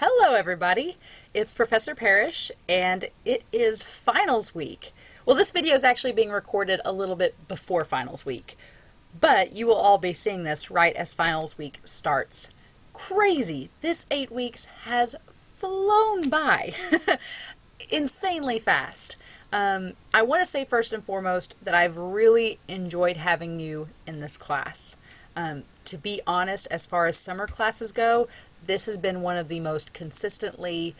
Hello everybody, it's Professor Parish and it is finals week. Well, this video is actually being recorded a little bit before finals week, but you will all be seeing this right as finals week starts. Crazy! This 8 weeks has flown by insanely fast. I want to say first and foremost that I've really enjoyed having you in this class. To be honest, as far as summer classes go, this has been one of the most consistently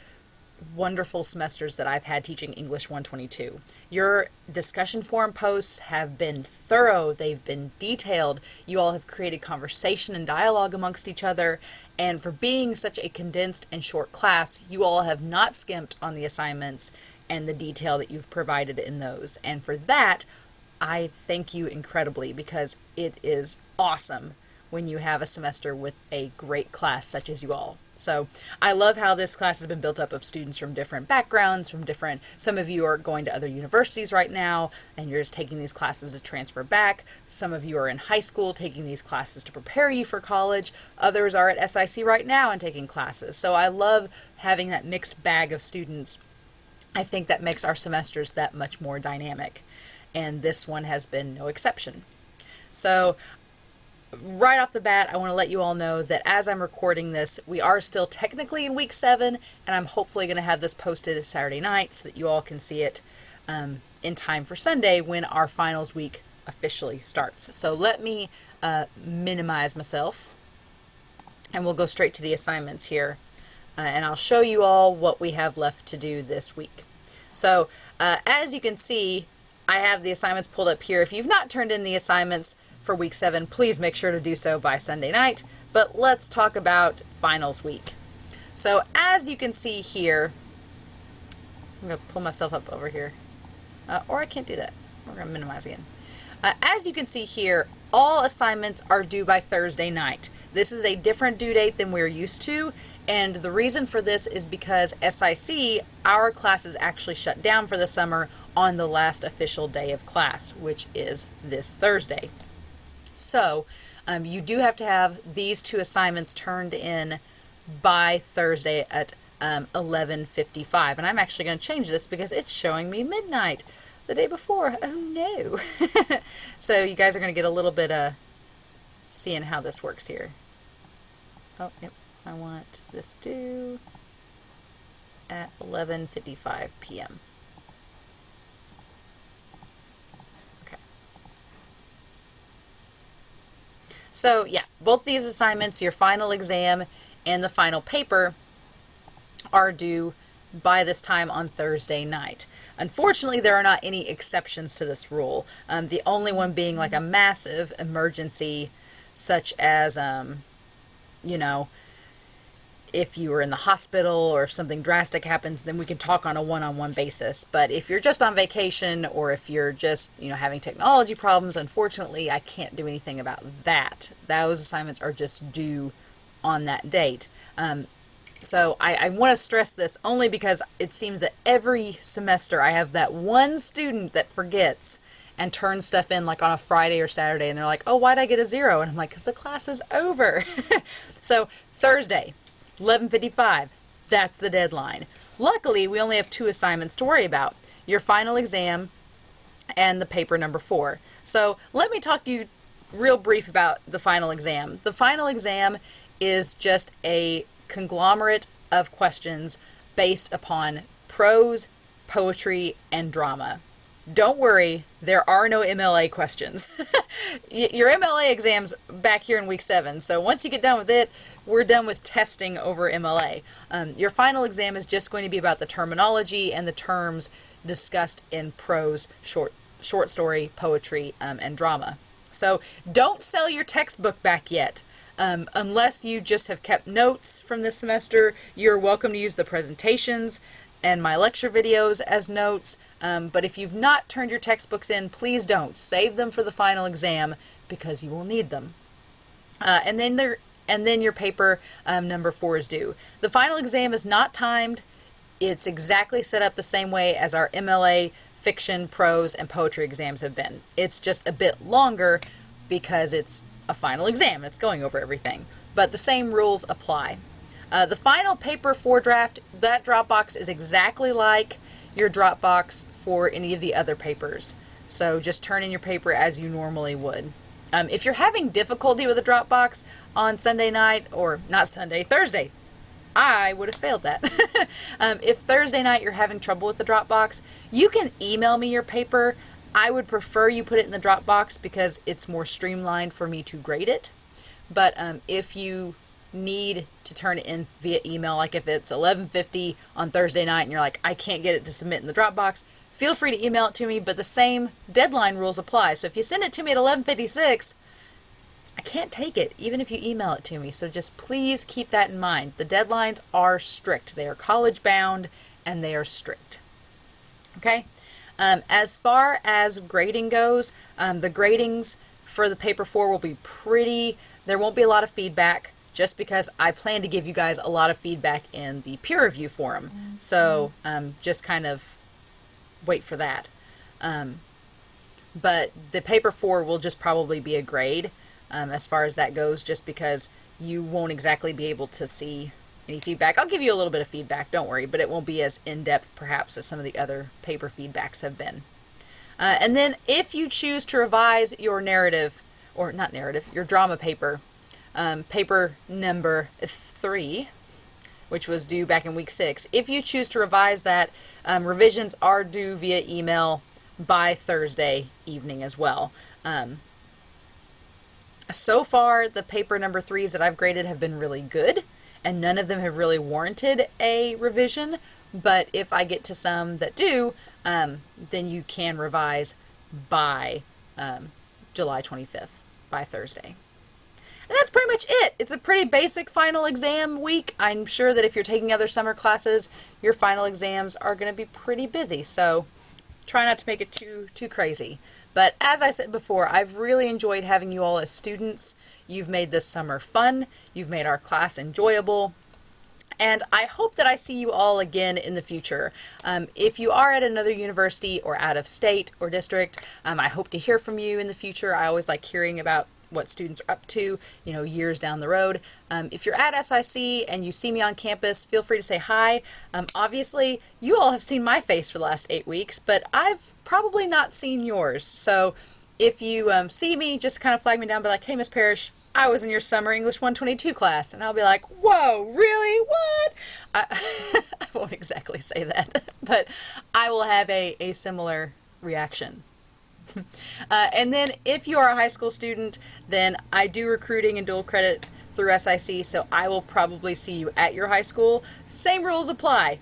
wonderful semesters that I've had teaching English 122. Your discussion forum posts have been thorough, they've been detailed, you all have created conversation and dialogue amongst each other, and for being such a condensed and short class, you all have not skimped on the assignments and the detail that you've provided in those. And for that, I thank you incredibly because it is awesome when you have a semester with a great class such as you all. So I love how this class has been built up of students from different backgrounds, some of you are going to other universities right now and you're just taking these classes to transfer back. Some of you are in high school taking these classes to prepare you for college. Others are at SIC right now and taking classes. So I love having that mixed bag of students. I think that makes our semesters that much more dynamic, and this one has been no exception. So right off the bat, I want to let you all know that as I'm recording this, we are still technically in week 7, and I'm hopefully going to have this posted Saturday night so that you all can see it in time for Sunday when our finals week officially starts. So let me minimize myself, and we'll go straight to the assignments here. And I'll show you all what we have left to do this week. So as you can see, I have the assignments pulled up here. If you've not turned in the assignments for week 7, please make sure to do so by Sunday night. But let's talk about finals week. So as you can see here, I'm going to pull myself up over here. Or I can't do that. We're going to minimize again. As you can see here, all assignments are due by Thursday night. This is a different due date than we're used to. And the reason for this is because SIC, our class is actually shut down for the summer on the last official day of class, which is this Thursday. So you do have to have these 2 assignments turned in by Thursday at 11:55. And I'm actually going to change this because it's showing me midnight the day before. Oh no. So you guys are going to get a little bit of seeing how this works here. Oh, yep. I want this due at 11:55 p.m. Okay. So yeah, both these assignments, your final exam and the final paper, are due by this time on Thursday night. Unfortunately, there are not any exceptions to this rule. The only one being like a massive emergency, such as, you know, if you were in the hospital or if something drastic happens, then we can talk on a one-on-one basis. But if you're just on vacation or if you're just, having technology problems, unfortunately, I can't do anything about that. Those assignments are just due on that date. So I want to stress this only because it seems that every semester I have that one student that forgets and turns stuff in like on a Friday or Saturday, and they're like, oh, why'd I get a 0? And I'm like, because the class is over. So Thursday, 11:55, that's the deadline. Luckily, we only have 2 assignments to worry about, your final exam and the paper number 4. So let me talk to you real brief about the final exam. The final exam is just a conglomerate of questions based upon prose, poetry, and drama. Don't worry, there are no MLA questions. Your MLA exam's back here in week 7, so once you get done with it, we're done with testing over MLA. Your final exam is just going to be about the terminology and the terms discussed in prose, short story, poetry, and drama. So don't sell your textbook back yet. Unless you just have kept notes from this semester, you're welcome to use the presentations and my lecture videos as notes, but if you've not turned your textbooks in, please don't. Save them for the final exam because you will need them. And then your paper number 4 is due. The final exam is not timed. It's exactly set up the same way as our MLA, fiction, prose, and poetry exams have been. It's just a bit longer because it's a final exam. It's going over everything. But the same rules apply. The final paper 4 draft, that Dropbox is exactly like your Dropbox for any of the other papers. So just turn in your paper as you normally would. If you're having difficulty with the Dropbox on Sunday night, or not Sunday, Thursday, I would have failed that. If Thursday night you're having trouble with the Dropbox, you can email me your paper. I would prefer you put it in the Dropbox because it's more streamlined for me to grade it. But if you need to turn it in via email, like if it's 11:50 on Thursday night and you're like, I can't get it to submit in the Dropbox, feel free to email it to me, but the same deadline rules apply. So if you send it to me at 11:56, I can't take it, even if you email it to me. So just please keep that in mind. The deadlines are strict. They are college bound and they are strict. Okay? As far as grading goes, the gradings for the paper 4 will be there won't be a lot of feedback, just because I plan to give you guys a lot of feedback in the peer review forum. So just kind of wait for that. But the paper 4 will just probably be a grade as far as that goes, just because you won't exactly be able to see any feedback. I'll give you a little bit of feedback, don't worry, but it won't be as in-depth perhaps as some of the other paper feedbacks have been. And then if you choose to revise your narrative, or not narrative, your drama paper, paper number 3, which was due back in week 6. If you choose to revise that, revisions are due via email by Thursday evening as well. So far, the paper number 3s that I've graded have been really good, and none of them have really warranted a revision. But if I get to some that do, then you can revise by July 25th, by Thursday. And that's pretty much it. It's a pretty basic final exam week. I'm sure that if you're taking other summer classes, your final exams are going to be pretty busy. So try not to make it too crazy. But as I said before, I've really enjoyed having you all as students. You've made this summer fun. You've made our class enjoyable. And I hope that I see you all again in the future. If you are at another university or out of state or district, I hope to hear from you in the future. I always like hearing about what students are up to, years down the road. If you're at SIC and you see me on campus, feel free to say hi. Obviously, you all have seen my face for the last 8 weeks, but I've probably not seen yours. So if you see me, just kind of flag me down, be like, hey, Miss Parish, I was in your summer English 122 class. And I'll be like, whoa, really? What? I won't exactly say that, but I will have a similar reaction. And then if you are a high school student, then I do recruiting and dual credit through SIC, so I will probably see you at your high school. Same rules apply.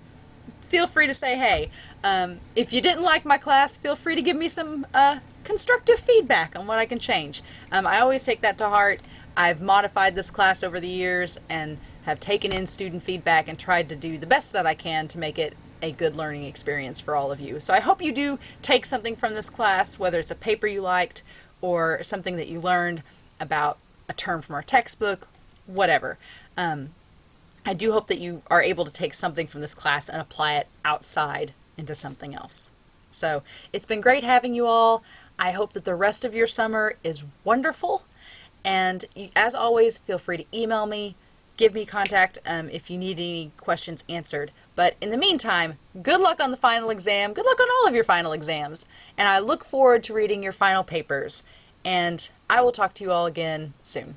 Feel free to say hey. If you didn't like my class, feel free to give me some constructive feedback on what I can change. I always take that to heart. I've modified this class over the years and have taken in student feedback and tried to do the best that I can to make it a good learning experience for all of you. So I hope you do take something from this class, whether it's a paper you liked or something that you learned about a term from our textbook, whatever. I do hope that you are able to take something from this class and apply it outside into something else. So it's been great having you all. I hope that the rest of your summer is wonderful. And as always, feel free to email me, give me contact if you need any questions answered. But in the meantime, good luck on the final exam. Good luck on all of your final exams. And I look forward to reading your final papers. And I will talk to you all again soon.